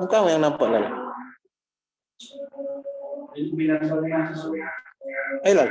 Engkau yang nampak Lal. Ayo Lal.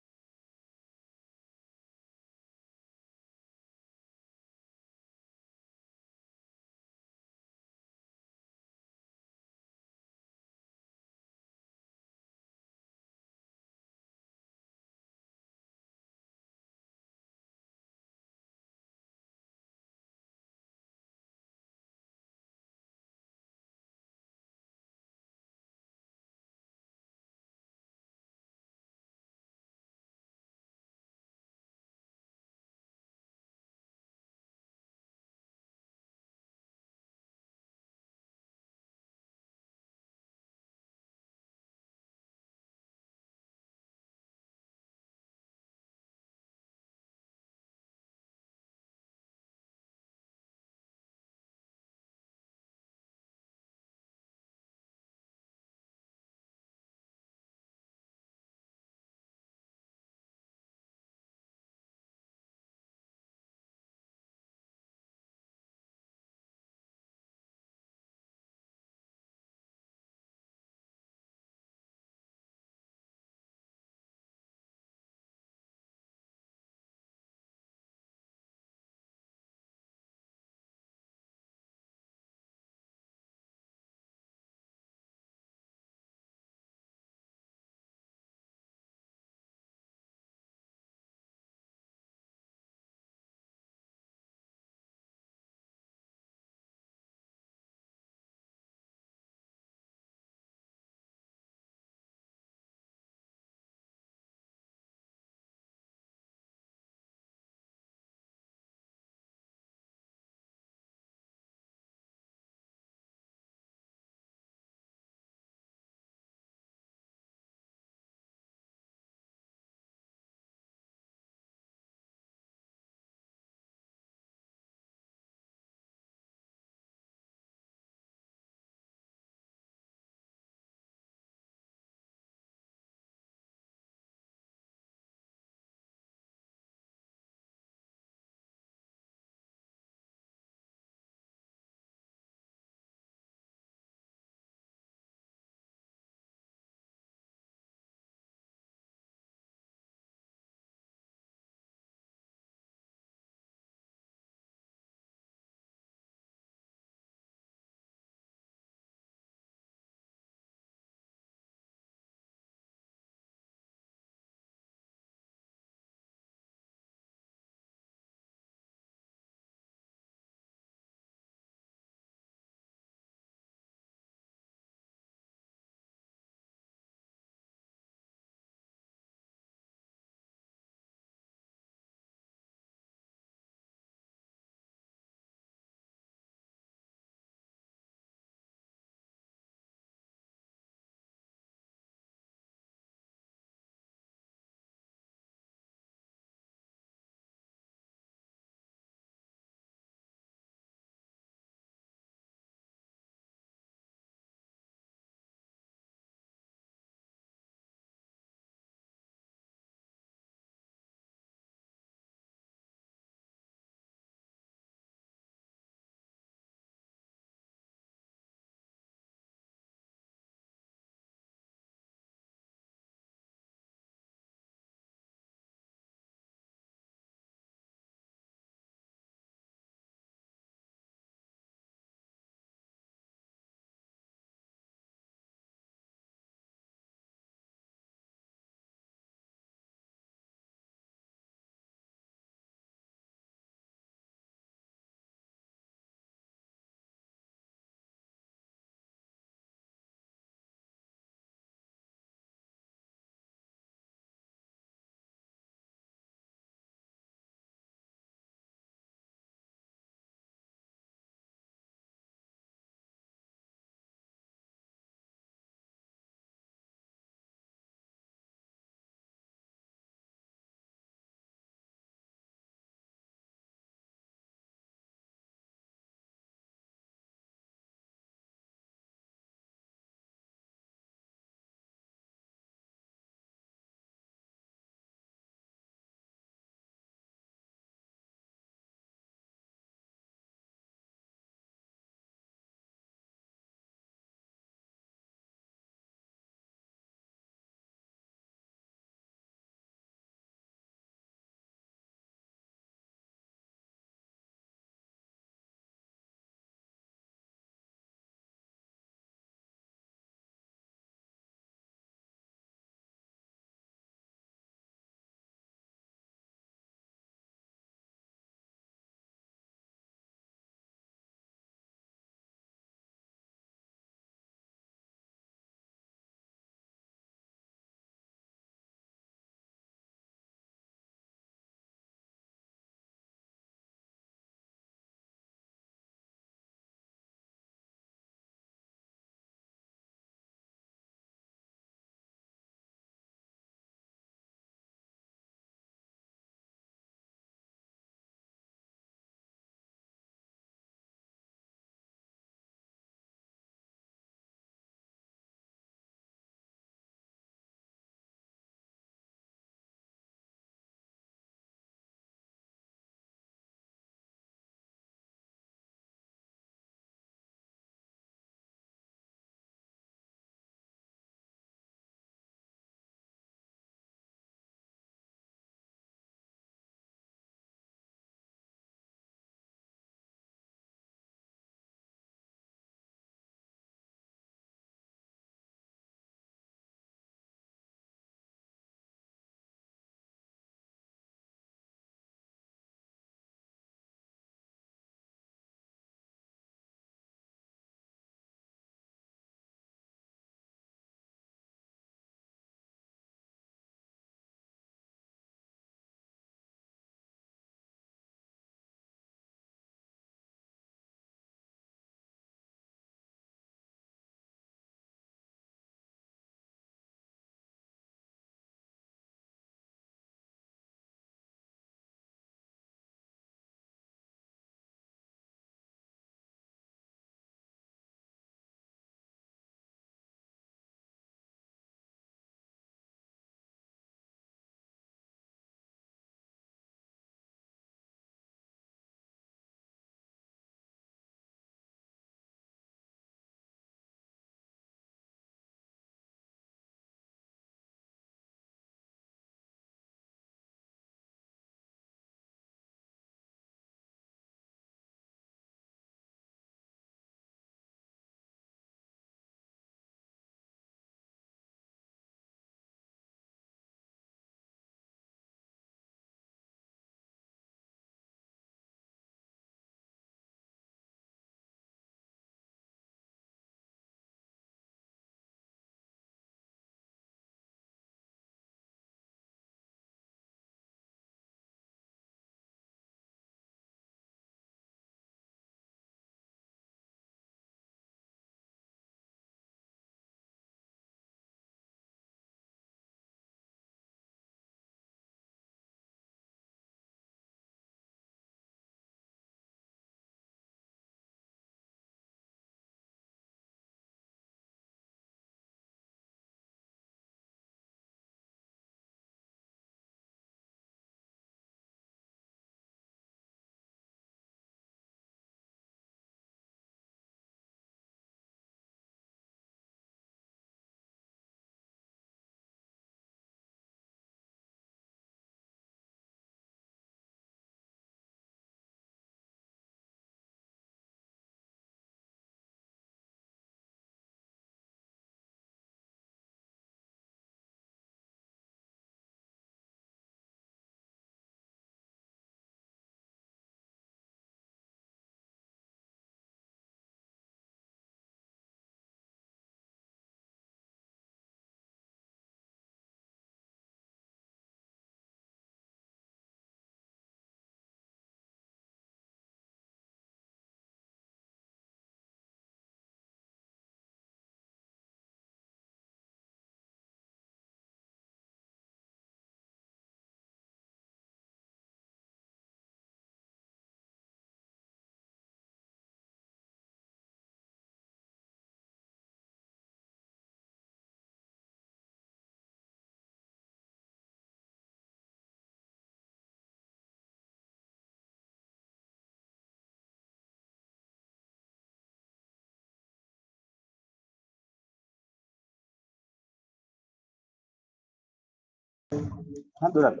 Alhamdulillah.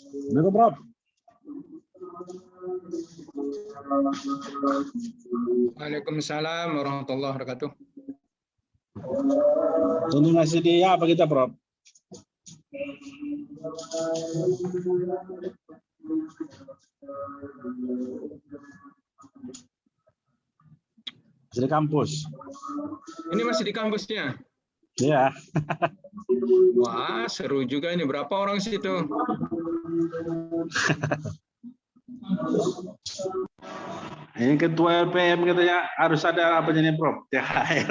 Assalamualaikum, Prof. Waalaikumsalam warahmatullahi wabarakatuh. Ini masih di apa kita, Prof? Masih di kampus. Ini masih di kampusnya. Iya. Wah, seru juga ini. Berapa orang sih itu? Ini ketua LPM katanya harus ada apa nih, Prof? THR.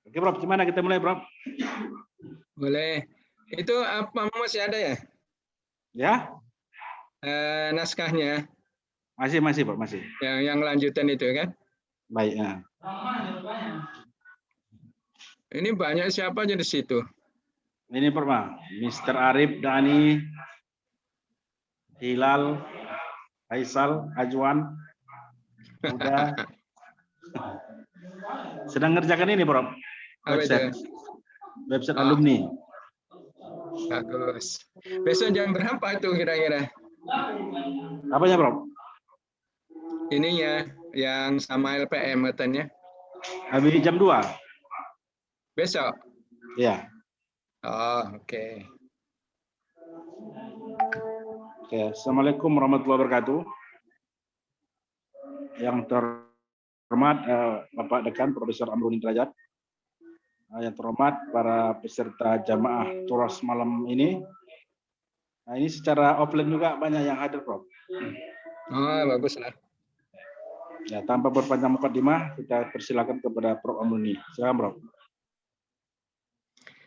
Oke, Prof. Gimana kita mulai, Prof? Boleh. Itu apa masih ada ya? Ya? Naskahnya Masih, Prof. Masih. yang lanjutan itu kan? Baik. Ya. Ini banyak siapa aja di situ? Ini, Prof. Mr. Arif, Dani, Hilal, Faisal, Ajwan, Uda. Sedang ngerjakan ini, Prof. Apa itu? Website alumni. Bagus. Besok jam berapa itu kira-kira? Apanya, Prof? Ininya yang sama LPM katanya. Habis jam 2. Besok? Ya. Oh, oke. Oke. Assalamualaikum warahmatullahi wabarakatuh. Yang terhormat Bapak Dekan Profesor Amruni Derajat. Yang terhormat para peserta jamaah turas malam ini. Nah, ini secara offline juga banyak yang hadir, Prof. Oh, bagus lah. Ya, tanpa berpanjang mukadimah, kita persilakan kepada Prof. Amruni. Silakan, Prof.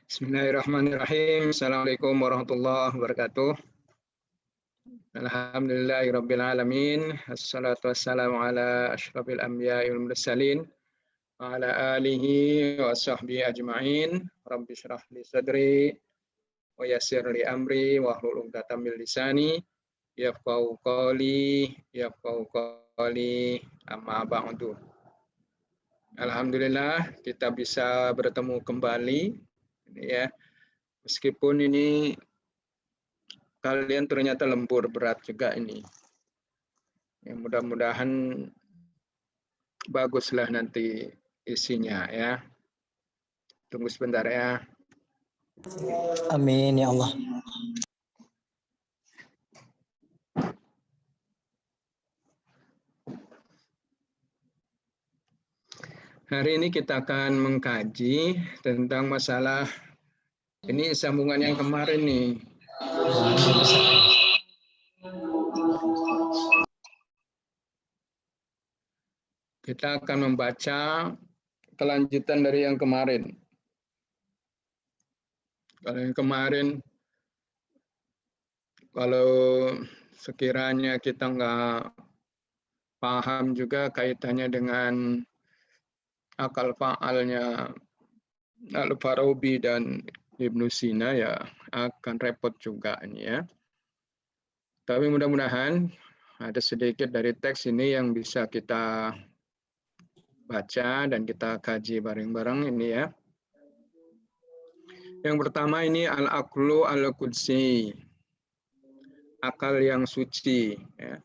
Bismillahirrahmanirrahim. Assalamualaikum warahmatullahi wabarakatuh. Alhamdulillahirabbil alamin. Assalatu wassalamu ala asyrafil anbiya'i wal mursalin wa ala alihi wa sahbihi ajma'in. Rabbi shrah li sadri wa yassir li amri wa hlul 'uqdatam min lisani yafqahu qawli amma ba'du. Alhamdulillah kita bisa bertemu kembali ya. Meskipun ini kalian ternyata lembur berat juga ini. Ya, mudah-mudahan baguslah nanti isinya ya. Tunggu sebentar ya. Amin ya Allah. Hari ini kita akan mengkaji tentang masalah ini sambungan yang kemarin nih. Kita akan membaca kelanjutan dari yang kemarin. Kalau yang kemarin, kalau sekiranya kita nggak paham juga kaitannya dengan akal fa'alnya Al-Farabi dan Ibnu Sina, ya akan repot juga ini ya. Tapi mudah-mudahan ada sedikit dari teks ini yang bisa kita baca dan kita kaji bareng-bareng ini ya. Yang pertama ini al-aqlu al-qudsi. Akal yang suci ya.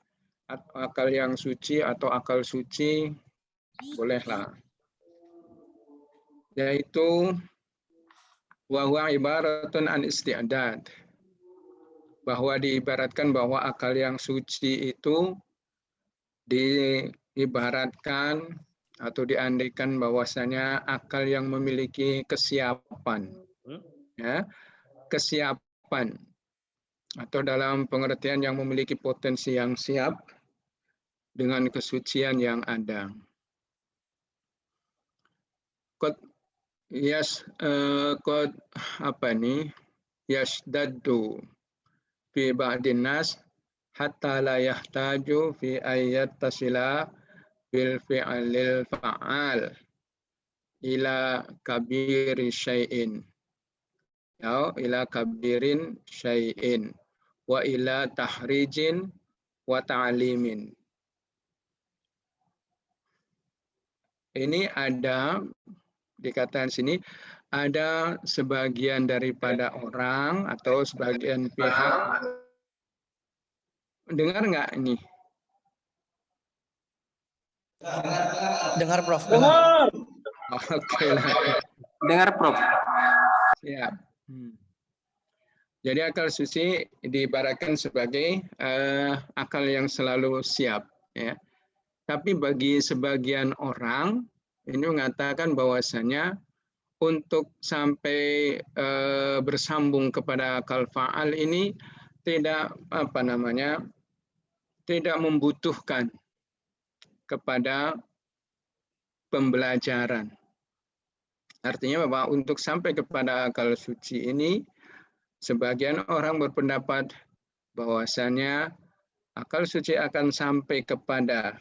Akal yang suci atau akal suci bolehlah. Yaitu wa huwa ibaratun an isti'dad. Bahwa diibaratkan bahwa akal yang suci itu diibaratkan atau diandaikan bahwasanya akal yang memiliki kesiapan. Ya, kesiapan atau dalam pengertian yang memiliki potensi yang siap dengan kesucian yang ada. Yasdaddu fi ba'din nas hatta la yahtaju fi ayat tasila bil fi'lil fa'al ila kabiri syai'in. Ya, ila kabirin syai'in wa ila tahrijin wa ta'limin. ini ada dikatakan sini ada sebagian daripada orang atau sebagian pihak. Dengar nggak ini? Dengar Prof. Dengar. Oke lah. Dengar Prof. Siap. Jadi akal suci diibaratkan sebagai akal yang selalu siap. Ya. Tapi bagi sebagian orang ini mengatakan bahwasanya untuk sampai bersambung kepada akal faal ini tidak tidak membutuhkan kepada pembelajaran. Artinya bahwa untuk sampai kepada akal suci ini, sebagian orang berpendapat bahwasanya akal suci akan sampai kepada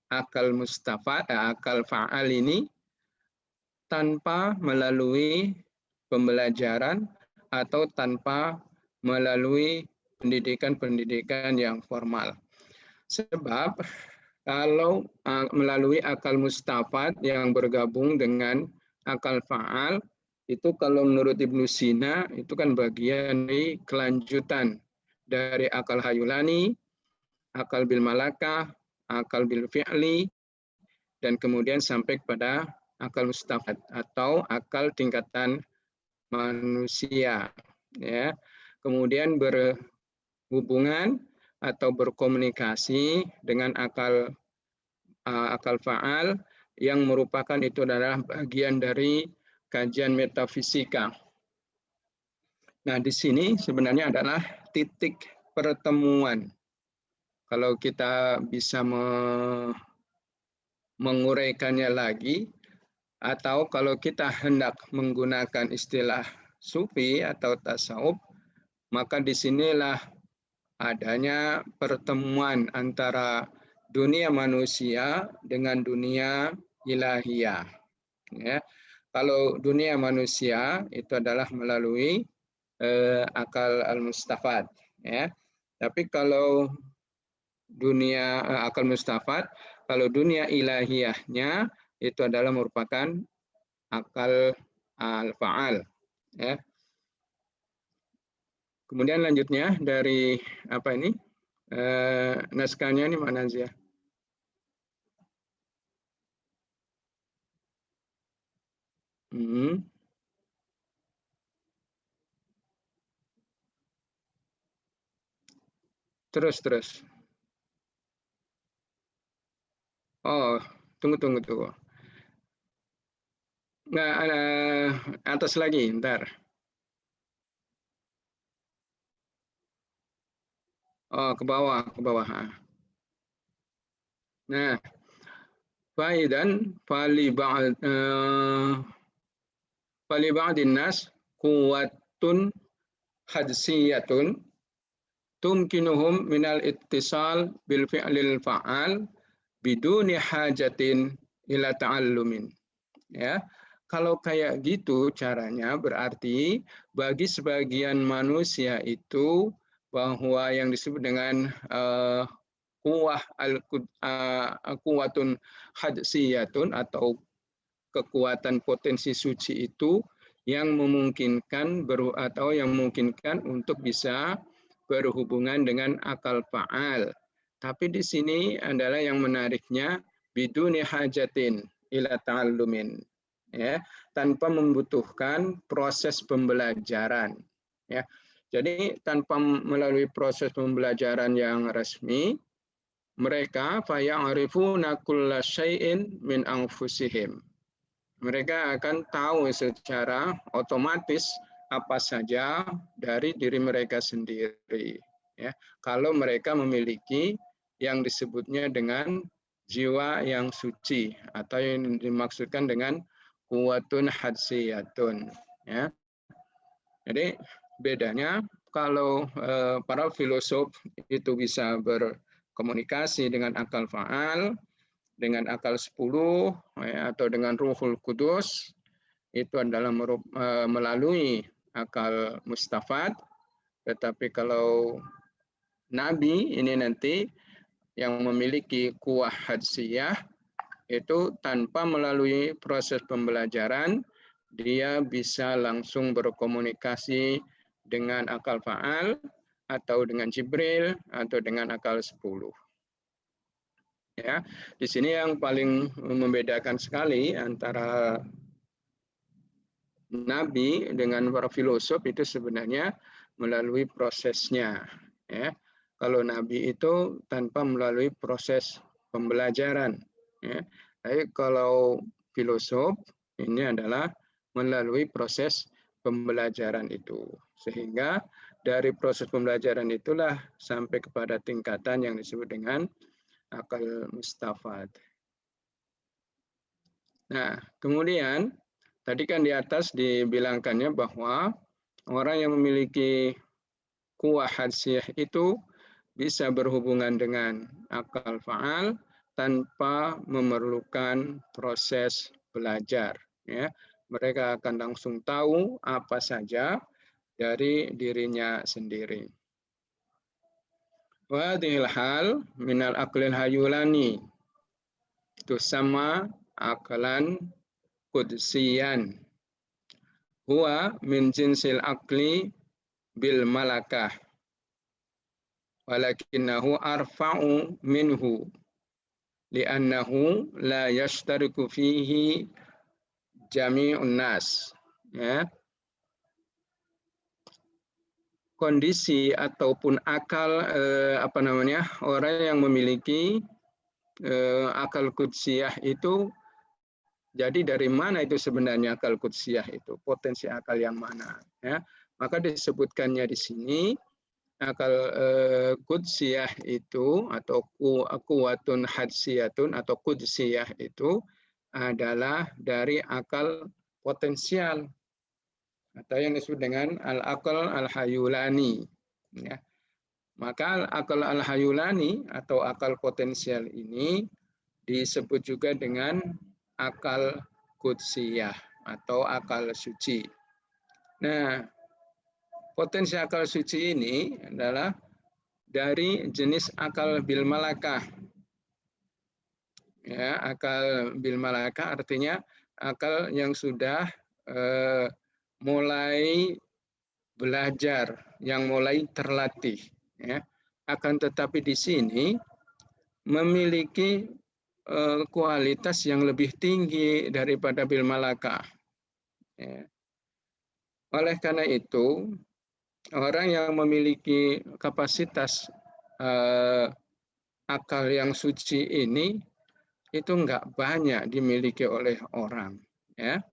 akal mustafad, akal faal ini tanpa melalui pembelajaran atau tanpa melalui pendidikan-pendidikan yang formal. Sebab kalau melalui akal mustafad yang bergabung dengan akal faal, itu kalau menurut Ibnu Sina, itu kan bagian dari kelanjutan dari akal hayulani, akal bil malakah, akal bil fi'li, dan kemudian sampai kepada akal mustafad atau akal tingkatan manusia. Ya. Kemudian berhubungan atau berkomunikasi dengan akal faal yang merupakan itu adalah bagian dari kajian metafisika. Nah, di sini sebenarnya adalah titik pertemuan. Kalau kita bisa menguraikannya lagi, atau kalau kita hendak menggunakan istilah sufi atau tasawuf, maka disinilah adanya pertemuan antara dunia manusia dengan dunia ilahiyah. Ya. Kalau dunia manusia itu adalah melalui akal al-mustafad. Ya. Tapi kalau dunia akal mustafad, kalau dunia ilahiyahnya itu adalah merupakan akal al-fa'al. Ya. Kemudian lanjutnya dari apa ini? Naskahnya ini mana Zia? Terus. Oh, tunggu. Nggak, atas lagi, ntar. Oh, ke bawah. Nah, faidan fali ba'din nas quwwatun hadsiyatun tumkinuhum minal ittisal bil fi'lil fa'al biduni hajatin ila ta'allumin. Ya. Kalau kayak gitu caranya berarti bagi sebagian manusia itu bahwa yang disebut dengan kuwatun hadsiyatun atau kekuatan potensi suci itu yang memungkinkan untuk bisa berhubungan dengan akal faal. Tapi di sini adalah yang menariknya biduni hajatin ila ta'allumin. Ya, tanpa membutuhkan proses pembelajaran. Ya. Jadi tanpa melalui proses pembelajaran yang resmi, mereka faya'rifuna kulla syai'in min anfusihim. Mereka akan tahu secara otomatis apa saja dari diri mereka sendiri. Ya, kalau mereka memiliki yang disebutnya dengan jiwa yang suci atau yang dimaksudkan dengan kuwatun hadsiyatun. Ya. Jadi bedanya kalau para filosof itu bisa berkomunikasi dengan akal faal, dengan akal 10 ya, atau dengan Ruhul Kudus, itu adalah melalui akal mustafad. Tetapi kalau Nabi ini nanti yang memiliki kuwah hadsiyah itu tanpa melalui proses pembelajaran, dia bisa langsung berkomunikasi dengan akal faal, atau dengan Jibril, atau dengan akal 10. Ya, di sini yang paling membedakan sekali antara Nabi dengan para filosof itu sebenarnya melalui prosesnya. Ya, kalau Nabi itu tanpa melalui proses pembelajaran. Ya, tapi kalau filosof ini adalah melalui proses pembelajaran itu, sehingga dari proses pembelajaran itulah sampai kepada tingkatan yang disebut dengan akal mustafad. Nah, kemudian tadi kan di atas dibilangkannya bahwa orang yang memiliki kuwah hadsiyah itu bisa berhubungan dengan akal faal tanpa memerlukan proses belajar. Ya, mereka akan langsung tahu apa saja dari dirinya sendiri. Wadhil hal minal aqlil hayulani, itu sama akalan qudsiyan. Huwa min jinsil aqli bil malakah. Walakinnahu arfa'u minhu. Li'annahu la yashtariku fihi jami'un nas. Ya. Kondisi ataupun akal orang yang memiliki akal qudsiyah itu, jadi dari mana itu sebenarnya akal qudsiyah itu, potensi akal yang mana, ya. Maka disebutkannya di sini akal qudsiyah itu atau quwwatun hadsiyatun atau qudsiyah itu adalah dari akal potensial atau yang disebut dengan al-aql al-hayulani. Ya. Maka akal al-hayulani atau akal potensial ini disebut juga dengan akal qudsiyah atau akal suci. Nah, potensi akal suci ini adalah dari jenis akal bil malakah. Ya, akal bil malakah artinya akal yang sudah mulai belajar, yang mulai terlatih. Ya. Akan tetapi di sini memiliki kualitas yang lebih tinggi daripada bil malakah. Ya. Oleh karena itu, orang yang memiliki kapasitas akal yang suci ini itu enggak banyak dimiliki oleh orang. Ya.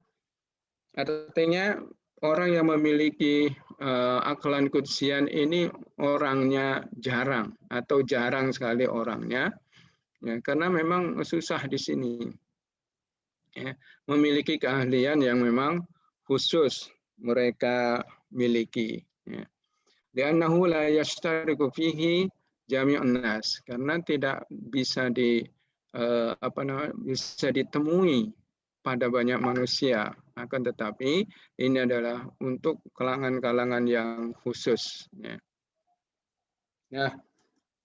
Artinya orang yang memiliki akalan qudsiyah ini orangnya jarang atau jarang sekali orangnya, ya, karena memang susah di sini, ya, memiliki keahlian yang memang khusus mereka miliki. Ya. Li'annahu la yashtariku fihi jami'un nas, karena tidak bisa bisa ditemui pada banyak manusia. Akan tetapi ini adalah untuk kalangan-kalangan yang khusus. Ya. Nah,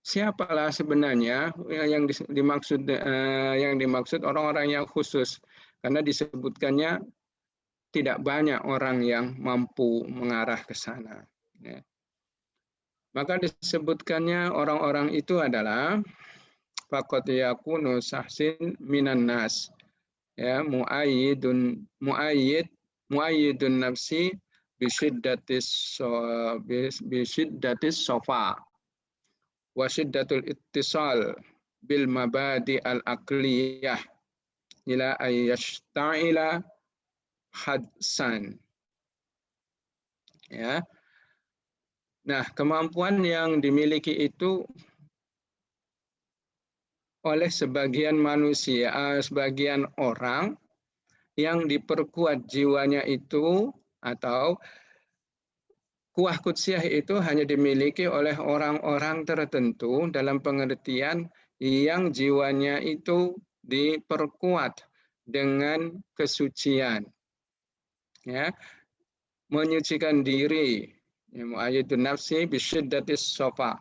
siapalah sebenarnya yang dimaksud orang-orang yang khusus? Karena disebutkannya tidak banyak orang yang mampu mengarah ke sana. Ya. Maka disebutkannya orang-orang itu adalah faqad yakunu sahsin minan nas. Ya, muayyidun nafsi bisyiddatis sofa wa syiddatul ittisal bil mabadi al aqliyah ila ayyashta'ila hadsan. Ya. Nah, kemampuan yang dimiliki itu oleh sebagian manusia, sebagian orang yang diperkuat jiwanya itu, atau kuwah qudsiyah itu hanya dimiliki oleh orang-orang tertentu dalam pengertian yang jiwanya itu diperkuat dengan kesucian. Ya, menyucikan diri, mu'ayyidun nafsi bisyiddatis sofa.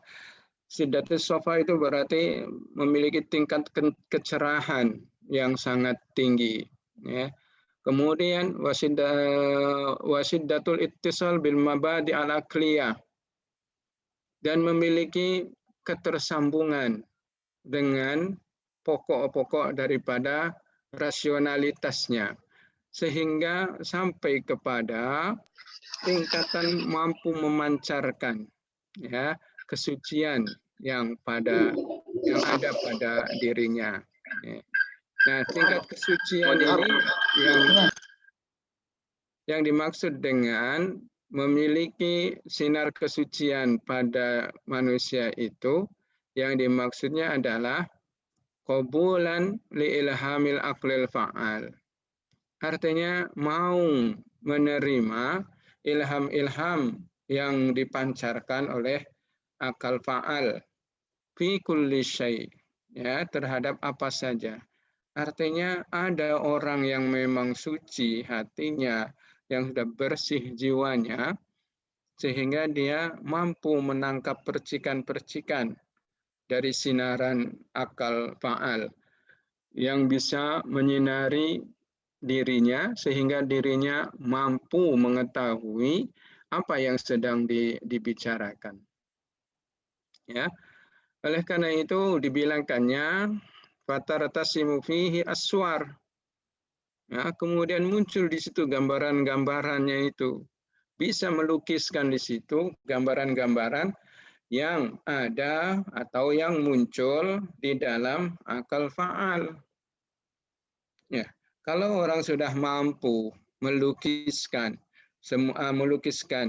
Syiddatis sofa itu berarti memiliki tingkat kecerahan, yang sangat tinggi. Ya. Kemudian wasiddatul ittisal bil mabadi al-aqliyah, dan memiliki ketersambungan dengan pokok-pokok daripada rasionalitasnya, sehingga sampai kepada tingkatan mampu memancarkan ya kesucian yang ada pada dirinya. Nah, tingkat kesucian ini yang dimaksud dengan memiliki sinar kesucian pada manusia itu, yang dimaksudnya adalah qabulan li ilhamil aqlil fa'al. Artinya mau menerima ilham-ilham yang dipancarkan oleh akal fa'al fi kulli syai', ya, terhadap apa saja. Artinya ada orang yang memang suci hatinya, yang sudah bersih jiwanya, sehingga dia mampu menangkap percikan-percikan dari sinaran akal fa'al yang bisa menyinari dirinya, sehingga dirinya mampu mengetahui apa yang sedang dibicarakan. Ya. Oleh karena itu dibilangkannya fatartasimu fihi aswar. Ya, kemudian muncul di situ gambaran-gambarannya itu. Bisa melukiskan di situ gambaran-gambaran yang ada atau yang muncul di dalam akal fa'al. Ya, kalau orang sudah mampu melukiskan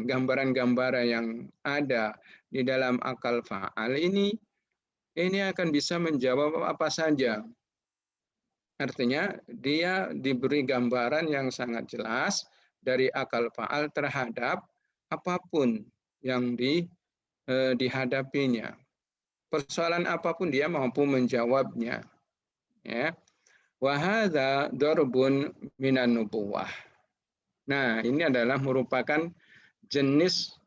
gambaran-gambaran yang ada di dalam akal fa'al ini akan bisa menjawab apa saja. Artinya dia diberi gambaran yang sangat jelas dari akal fa'al terhadap apapun yang dihadapinya. Persoalan apapun dia mampu menjawabnya. Ya. Wa hadza darbun minan nubuwah. Nah, ini adalah merupakan jenis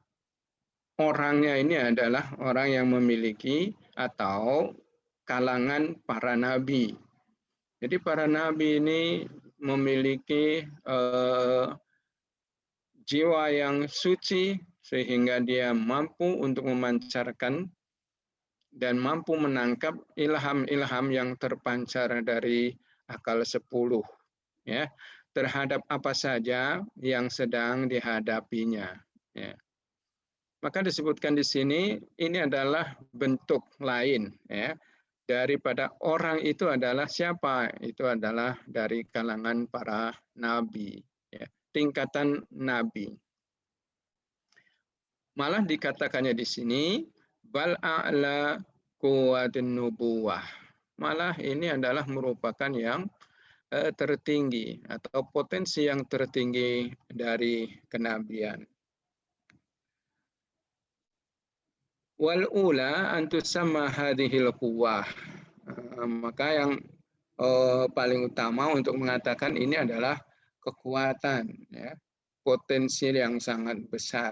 orangnya, ini adalah orang yang memiliki atau kalangan para nabi. Jadi para nabi ini memiliki jiwa yang suci, sehingga dia mampu untuk memancarkan dan mampu menangkap ilham-ilham yang terpancar dari akal 10, ya, terhadap apa saja yang sedang dihadapinya. Ya. Maka disebutkan di sini ini adalah bentuk lain, ya, daripada orang itu adalah siapa? Itu adalah dari kalangan para nabi, ya, tingkatan nabi. Malah dikatakannya di sini bal a'la quwwatin nubuwah. Malah ini adalah merupakan yang tertinggi atau potensi yang tertinggi dari kenabian. Wal ula antusamma hadhil quwwah. Maka yang paling utama untuk mengatakan ini adalah kekuatan, ya, potensi yang sangat besar,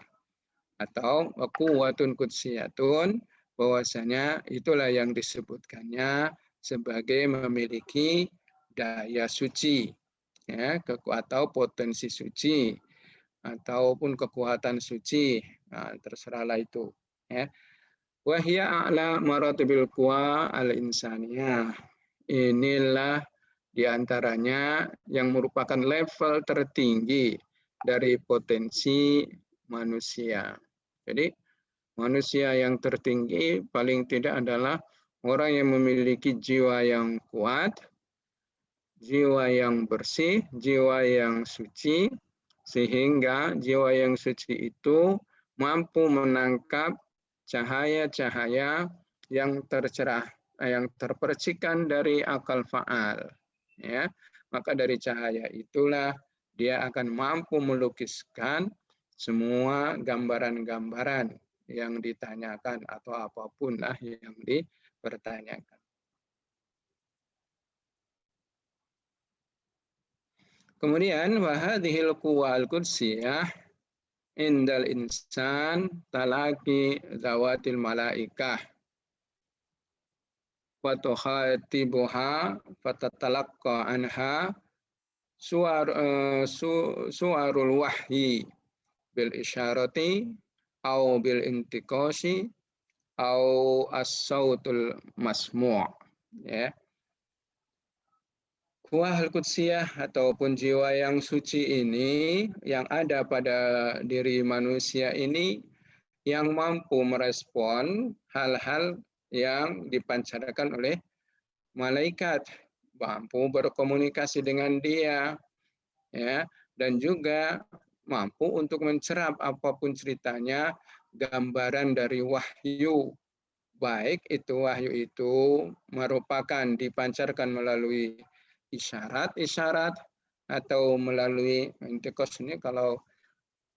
atau quwwatun qudsiyatun, bahwasanya itulah yang disebutkannya sebagai memiliki daya suci, ya, atau potensi suci, ataupun kekuatan suci, nah, terserahlah itu, ya. Wahya a'la maratibil quwa al-insaniyah. Inilah diantaranya yang merupakan level tertinggi dari potensi manusia. Jadi manusia yang tertinggi paling tidak adalah orang yang memiliki jiwa yang kuat, jiwa yang bersih, jiwa yang suci, sehingga jiwa yang suci itu mampu menangkap cahaya-cahaya yang tercerah, yang terpercikan dari akal fa'al. Ya, maka dari cahaya itulah dia akan mampu melukiskan semua gambaran-gambaran yang ditanyakan atau apapun lah yang dipertanyakan. Kemudian wahadhil quwwal qudsiyah indal insan talaki zawatil malaikah. wa tukhatibuha fatatalaqqa anha suarul wahyi bil isyarati au bil intiqasi au as-sautul masmu', ya. Kuah al-Qudsiyah ataupun jiwa yang suci ini yang ada pada diri manusia ini yang mampu merespon hal-hal yang dipancarkan oleh malaikat, mampu berkomunikasi dengan dia, ya, dan juga mampu untuk mencerap apapun ceritanya, gambaran dari wahyu, baik itu wahyu itu merupakan dipancarkan melalui isyarat-isyarat atau melalui intikos. Ini kalau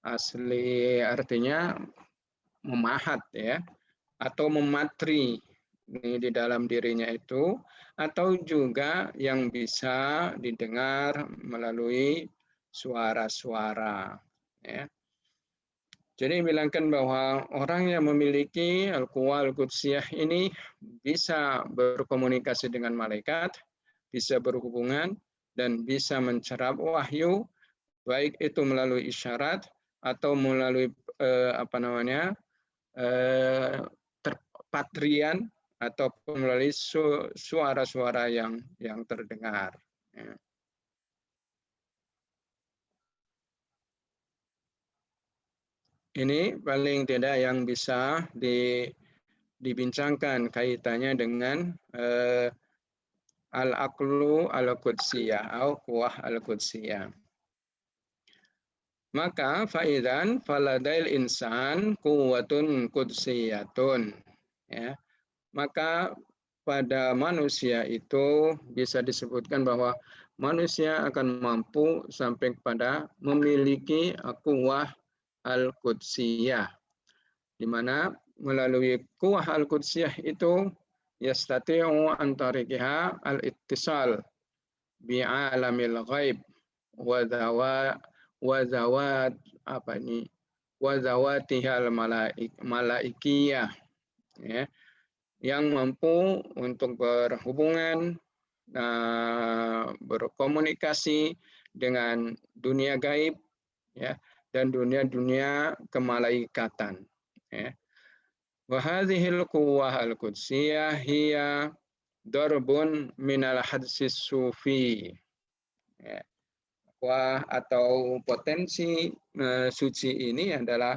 asli artinya memahat, ya, atau mematri ini di dalam dirinya itu, atau juga yang bisa didengar melalui suara-suara, ya. Jadi bilangkan bahwa orang yang memiliki al-quwah al-qudsiyah ini bisa berkomunikasi dengan malaikat, bisa berhubungan, dan bisa mencerap wahyu, baik itu melalui isyarat atau melalui terpatrian ataupun melalui suara-suara yang terdengar. Ya. Ini paling tidak yang bisa dibincangkan kaitannya dengan al-aqlu al-qudsiyah atau quwah al-qudsiyah. Maka faidan faladail insan quwwatun qudsiyatun. Ya. Maka pada manusia itu bisa disebutkan bahwa manusia akan mampu sampai kepada memiliki quwwah al-qudsiyah, di mana melalui quwwah al-qudsiyah itu yastati'u an tariqiha al-ittisal bi alamil ghaib wa zawatihal malaikiyah, ya, yang mampu untuk berhubungan, berkomunikasi dengan dunia gaib, ya, dan dunia-dunia kemalaikatan, ya. Wa hadhil quwwah al-qudsiyah hiya darbun minal hadsis sufi, ya. Quwah atau potensi suci ini adalah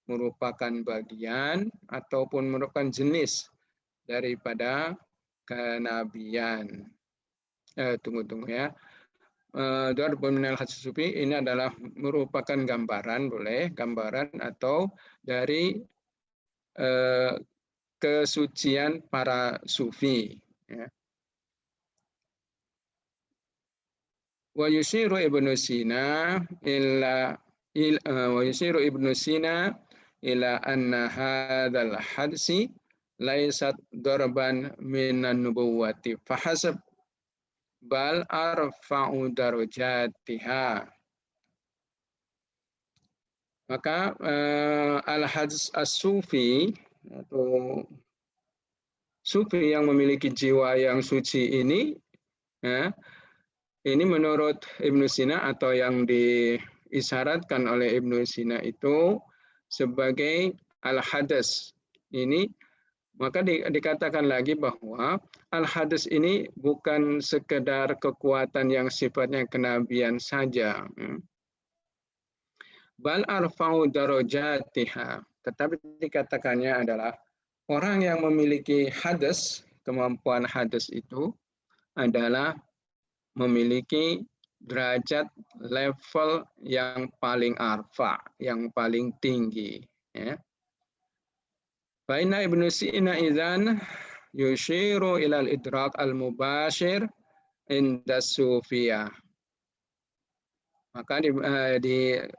merupakan bagian ataupun merupakan jenis daripada kenabian. Tunggu ya. Darbun minal hadis sufi ini adalah merupakan gambaran, gambaran atau dari kesucian para sufi, ya. Wa yushiru Ibnu Sina ila anna hadzal hadsi laisat darban minan nubuwati fahasab bal arfa'u darajatiha. Maka al-hadis as-sufi atau sufi yang memiliki jiwa yang suci ini, ya, ini menurut Ibnu Sina atau yang diisyaratkan oleh Ibnu Sina itu sebagai al-hadas ini, maka dikatakan lagi bahwa al-hadas ini bukan sekedar kekuatan yang sifatnya kenabian saja. Bal arfa'u darajatiha, tetapi dikatakannya adalah orang yang memiliki hadas, kemampuan hadas itu adalah memiliki derajat level yang paling arfa, yang paling tinggi, ya. Baina Ibnu Sina idzan yushiru ila al-idrak al-mubashir inda sufiyah. Maka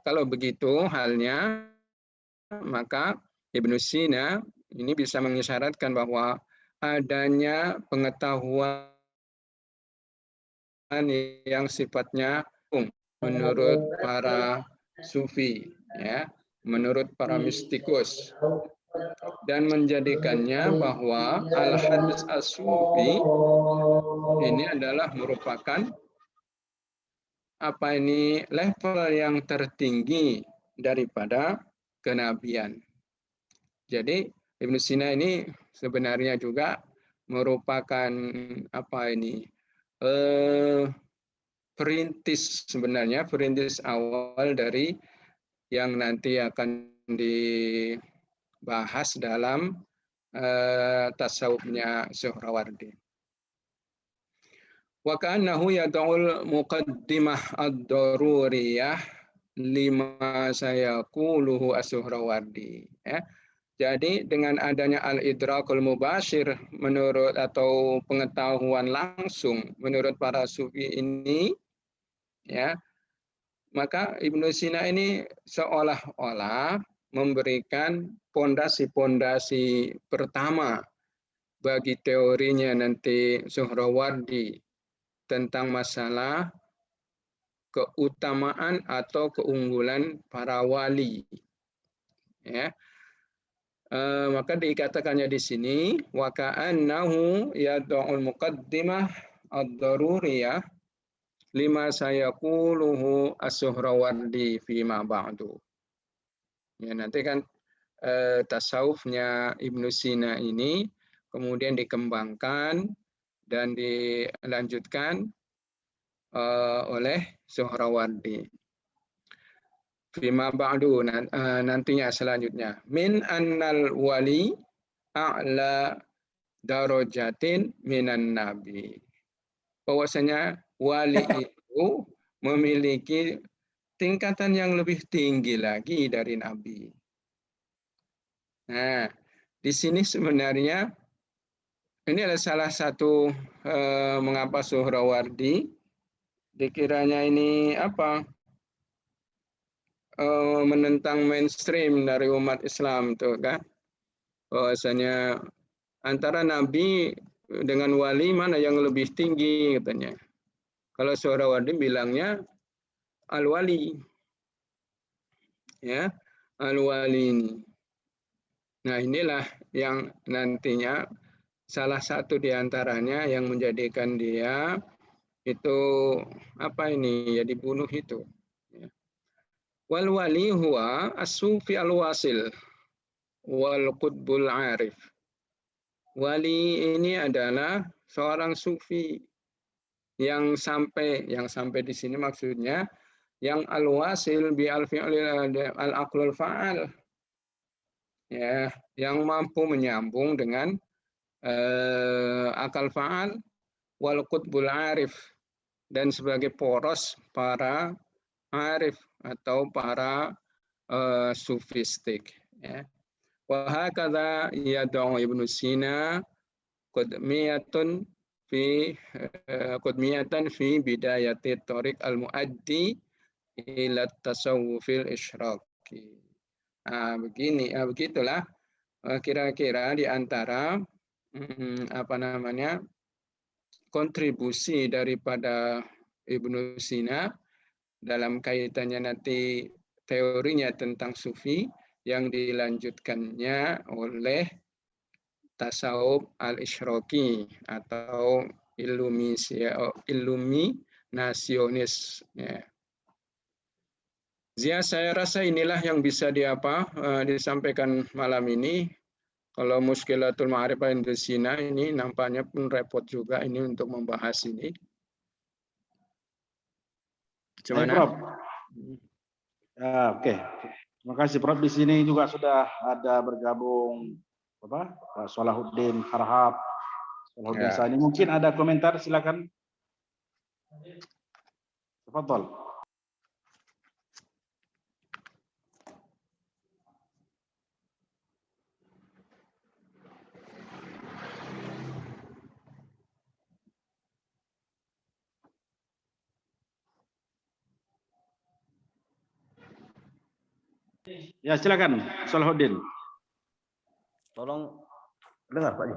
kalau begitu halnya, maka Ibnu Sina ini bisa mengisyaratkan bahwa adanya pengetahuan yang sifatnya menurut para sufi, ya, menurut para mistikus, dan menjadikannya bahwa al-hadis as-sufi ini adalah merupakan level yang tertinggi daripada kenabian. Jadi Ibnu Sina ini sebenarnya juga merupakan perintis awal dari yang nanti akan dibahas dalam tasawufnya Suhrawardi. Wa ka'annahu yad'ul muqaddimah ad-daruriyah lima sayaquluhu as-Suhrawardi. Ya. Jadi dengan adanya al-idrakul mubashir menurut atau pengetahuan langsung menurut para sufi ini, ya, maka Ibnu Sina ini seolah-olah memberikan pondasi-pondasi pertama bagi teorinya nanti Suhrawardi tentang masalah keutamaan atau keunggulan para wali. Ya. Maka dikatakannya di sini wa ka'annahu yad'ul muqaddimah ad-daruriyah lima sayaquluhu as-Suhrawardi fi ma ba'du. Ya, nanti kan tasawufnya Ibnu Sina ini kemudian dikembangkan dan dilanjutkan oleh Suhrawardi. Fima ba'du, nantinya selanjutnya. Min annal wali a'la darajatin minan nabi. Bahwasanya wali itu memiliki tingkatan yang lebih tinggi lagi dari nabi. Nah, di sini sebenarnya ini adalah salah satu mengapa Suhrawardi dikiranya ini menentang mainstream dari umat Islam tuh kan, bahwasanya antara nabi dengan wali mana yang lebih tinggi katanya. Kalau Suhrawardi bilangnya al-wali, ya, al-wali ini. Nah, inilah yang nantinya salah satu di antaranya yang menjadikan dia itu ya dibunuh itu. Wal wali huwa as-sufi al-wasil wal qutbul arif. Wali ini adalah seorang sufi yang sampai di sini maksudnya yang al-wasil bi al-fi'lil al-aqlul fa'al. Ya, yang mampu menyambung dengan akal fa'al wal qutbul arif dan sebagai poros para arif atau para sufistik, ya. Wa hakadha yad'u Ibnu Sina qudmiyatan fi bidayati thariq al-muaddi ila tasawufil isyraqi. Begitulah kira-kira di antara kontribusi daripada Ibnu Sina dalam kaitannya nanti teorinya tentang sufi yang dilanjutkannya oleh tasawuf al-isyraqi atau iluminasionis. Ya. Saya rasa inilah yang bisa disampaikan malam ini. Kalau Mushkilatul Ma'rifah Ibnu Sina ini nampaknya pun repot juga ini untuk membahas ini. Gimana? Prof. Oke. Terima kasih Prof. Di sini juga sudah ada bergabung Pak Salahuddin Harhab, Salahuddin Sani. Mungkin ada komentar, silakan. Tafadhol. Ya, silakan Salahuddin. Tolong dengar Pak.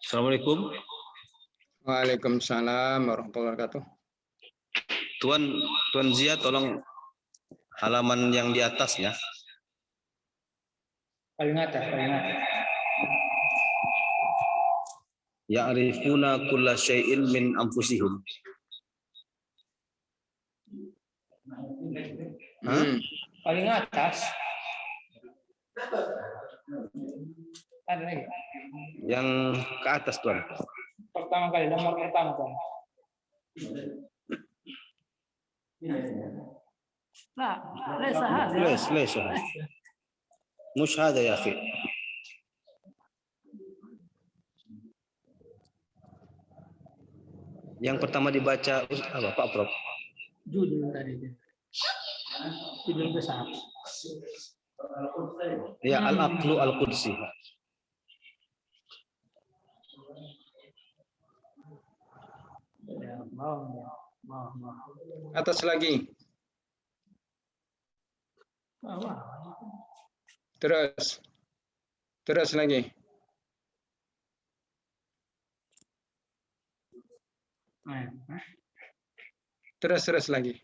Assalamualaikum. Waalaikumsalam warahmatullahi wabarakatuh. Tuan Zia, tolong halaman yang di atasnya. Paling atas. Ya'rifuna kulla syai'in min anfusihim. Paling atas. Ada lagi. Yang ke atas, Tuan. Pertama kali, nomor pertama Tuan. لا ليس هذا. ليش مش هذا يا أخي. Yang pertama dibaca apa Pak Prof? Judul tadi. Judul besar. Ya, al-aqlu al-qudsi. Atas lagi. Terus lagi. Terus lagi.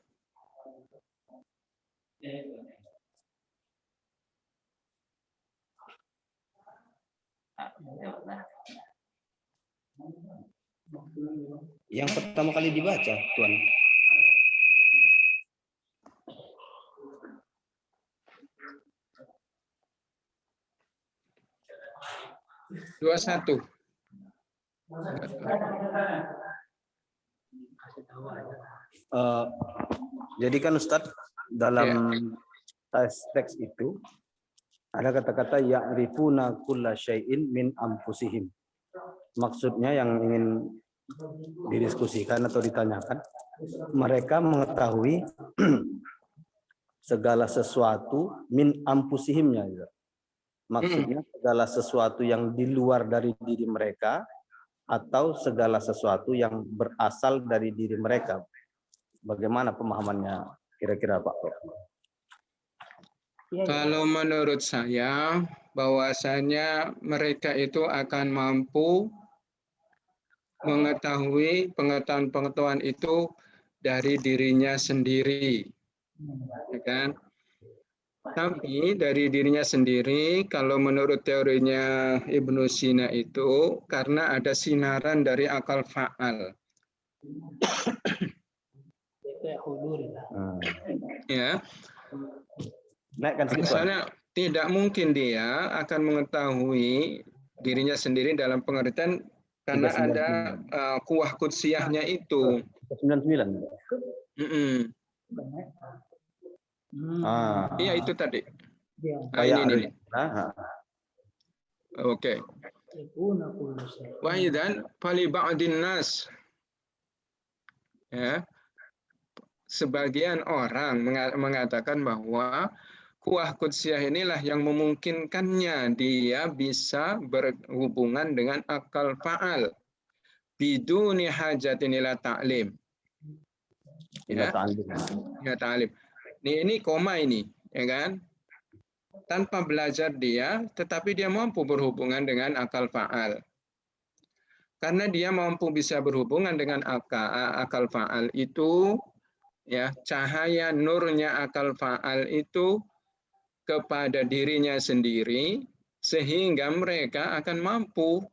Yang pertama kali dibaca, Tuan. Dua satu. Jadi kan Ustadz dalam teks itu ada kata-kata ya'rifuna kulla syai'in min anfusihim. Maksudnya yang ingin didiskusikan atau ditanyakan, mereka mengetahui segala sesuatu min anfusihimnya. Maksudnya segala sesuatu yang di luar dari diri mereka atau segala sesuatu yang berasal dari diri mereka. Bagaimana pemahamannya kira-kira Pak? Kalau menurut saya, bahwasanya mereka itu akan mampu mengetahui pengetahuan-pengetahuan itu dari dirinya sendiri, ya kan? Tapi dari dirinya sendiri, kalau menurut teorinya Ibnu Sina itu, karena ada sinaran dari akal fa'al. Ya. Misalnya tidak mungkin dia akan mengetahui dirinya sendiri dalam pengertian karena ada kuwah kudsiyahnya itu. 99. Iya itu tadi. Ini. Oke. Wa idzan fali ba'din nas. Ya. Sebagian orang mengatakan bahwa kuwah kudsiyah inilah yang memungkinkannya dia bisa berhubungan dengan akal fa'al biduni hajatin ila ta'lim. Ya, ta'lim. Ini koma ini, ya kan? Tanpa belajar dia, tetapi dia mampu berhubungan dengan akal fa'al. Karena dia mampu bisa berhubungan dengan akal fa'al itu, ya, cahaya nurnya akal fa'al itu kepada dirinya sendiri, sehingga mereka akan mampu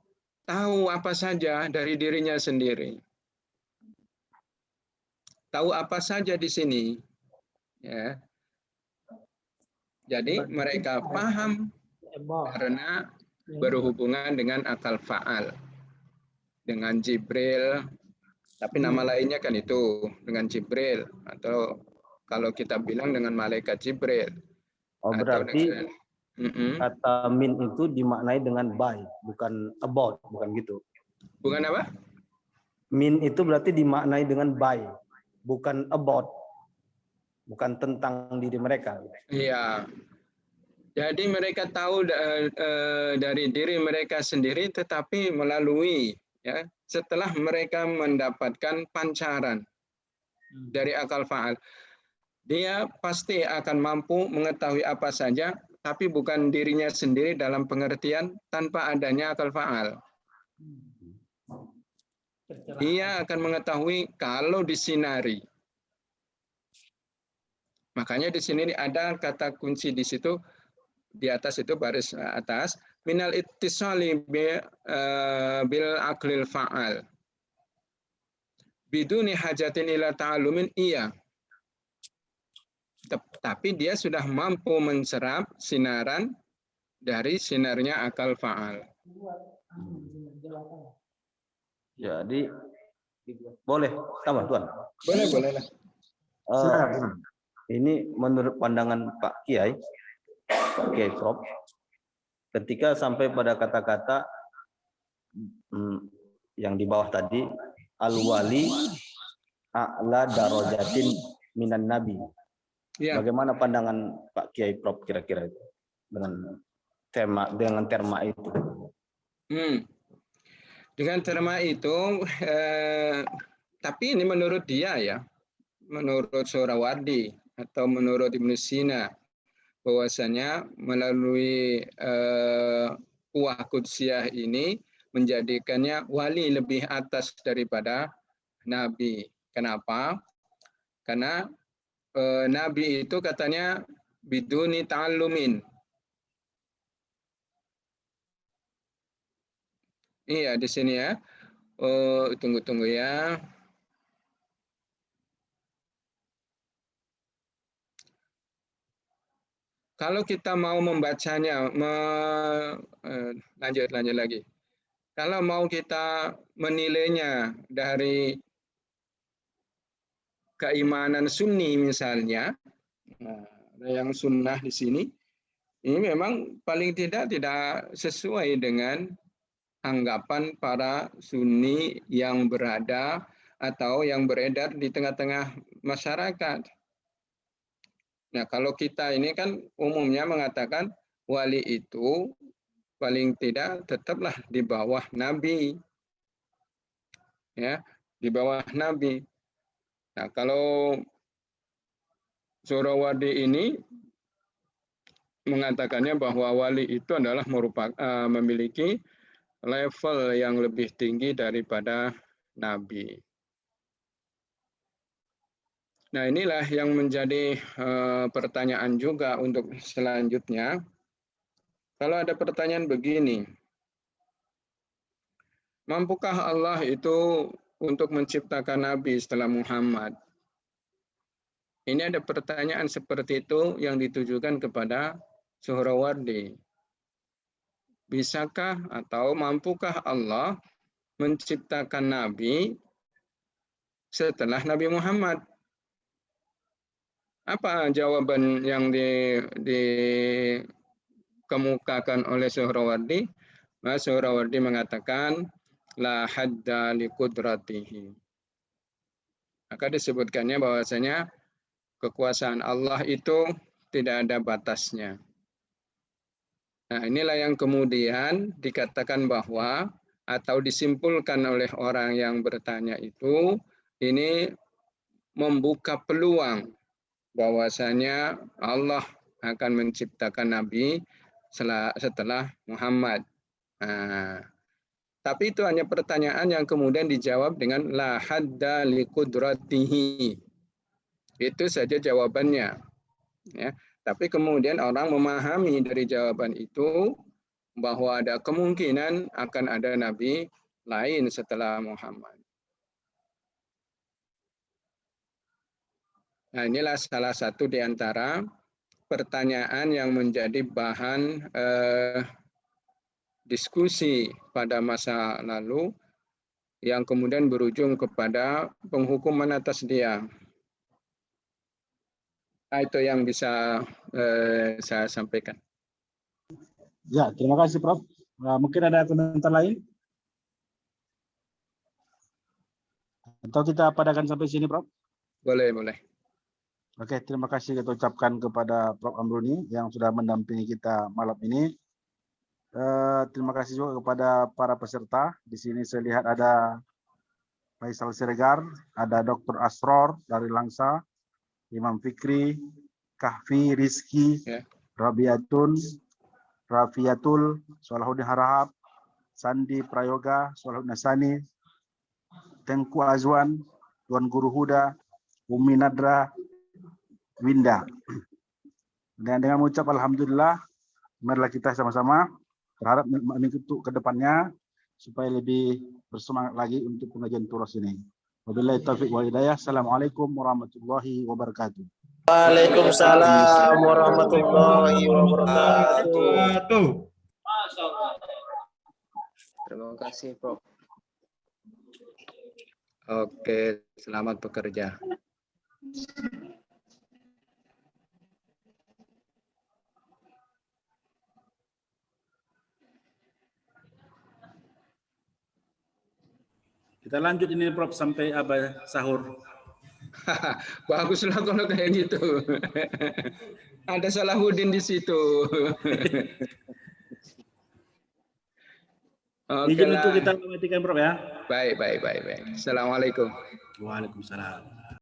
tahu apa saja dari dirinya sendiri. Tahu apa saja di sini. Ya. Jadi mereka paham karena berhubungan dengan akal fa'al. Dengan Jibril, tapi nama lainnya kan itu, dengan Jibril. Atau kalau kita bilang dengan malaikat Jibril. Oh, berarti kata min itu dimaknai dengan by, bukan about, bukan gitu. Bukan apa? Min itu berarti dimaknai dengan by, bukan about, bukan tentang diri mereka. Iya. Jadi mereka tahu dari diri mereka sendiri, tetapi melalui, ya, setelah mereka mendapatkan pancaran dari akal fa'al. Dia pasti akan mampu mengetahui apa saja, tapi bukan dirinya sendiri dalam pengertian tanpa adanya akal fa'al. Dia akan mengetahui kalau disinari. Makanya di sini ada kata kunci di situ, di atas itu baris atas, minal ittisali bil aqlil fa'al. Biduni hajatin ila ta'alumin, iya. Tapi dia sudah mampu menserap sinaran dari sinarnya akal fa'al. Jadi boleh tambah Tuan. Boleh lah. Ini menurut pandangan Pak Kiai Prof, ketika sampai pada kata-kata yang di bawah tadi, al-wali a'la darajatin minan nabi. Ya. Bagaimana pandangan Pak Kiai Prof kira-kira itu dengan terma itu? Dengan terma itu, tapi ini menurut dia ya, menurut Suhrawardi atau menurut Ibnu Sina, bahwasanya melalui kuah kudsiyah ini menjadikannya wali lebih atas daripada nabi. Kenapa? Karena nabi itu katanya biduni ta'allumin. Iya, di sini ya. Tunggu ya. Kalau kita mau membacanya, lanjut lagi. Kalau mau kita menilainya dari keimanan Sunni misalnya, yang sunnah di sini, ini memang paling tidak sesuai dengan anggapan para Sunni yang berada atau yang beredar di tengah-tengah masyarakat. Nah, kalau kita ini kan umumnya mengatakan wali itu paling tidak tetaplah di bawah Nabi. Ya, di bawah Nabi. Nah, kalau Suhrawardi ini mengatakannya bahwa wali itu adalah memiliki level yang lebih tinggi daripada Nabi. Nah, inilah yang menjadi pertanyaan juga untuk selanjutnya. Kalau ada pertanyaan begini, mampukah Allah itu untuk menciptakan Nabi setelah Muhammad? Ini ada pertanyaan seperti itu yang ditujukan kepada Suhrawardi. Bisakah atau mampukah Allah menciptakan Nabi setelah Nabi Muhammad? Apa jawaban yang dikemukakan oleh Suhrawardi? Mas Suhrawardi mengatakan la hadda li qudratihi. Maka disebutkannya bahwasanya kekuasaan Allah itu tidak ada batasnya. Nah, inilah yang kemudian dikatakan bahwa atau disimpulkan oleh orang yang bertanya itu, ini membuka peluang bahwasanya Allah akan menciptakan Nabi setelah Muhammad. Nah, tapi itu hanya pertanyaan yang kemudian dijawab dengan la hadda li qudratihi. Itu saja jawabannya. Ya. Tapi kemudian orang memahami dari jawaban itu bahwa ada kemungkinan akan ada Nabi lain setelah Muhammad. Nah, inilah salah satu di antara pertanyaan yang menjadi bahan diskusi pada masa lalu yang kemudian berujung kepada penghukuman atas dia. Nah, itu yang bisa saya sampaikan. Ya, terima kasih Prof. Mungkin ada komentar lain? Atau kita padakan sampai sini Prof? Boleh. Oke, terima kasih kita ucapkan kepada Prof. Amruni yang sudah mendampingi kita malam ini. Terima kasih juga kepada para peserta. Di sini saya lihat ada Faisal Siregar, ada Dr. Asror dari Langsa, Imam Fikri, Kahfi, Rizki, Rabiatul, Salahuddin Harahap, Sandi Prayoga, Salahuddin Nasani, Tengku Azwan, Tuan Guru Huda, Umi Nadra, Winda. Dan dengan mengucap alhamdulillah, marilah kita sama-sama berharap untuk ke depannya supaya lebih bersemangat lagi untuk pengajian turas ini. Wabillahi taufiq wal hidayah. Assalamualaikum warahmatullahi wabarakatuh. Waalaikumsalam warahmatullahi wabarakatuh. Terima kasih, Prof. Oke, selamat bekerja. Kita lanjut ini Prof sampai sahur. Baguslah kalau kayak gitu. Ada Salahuddin di situ. Izin untuk kita mematikan Prof ya. Baik. Assalamualaikum. Waalaikumsalam.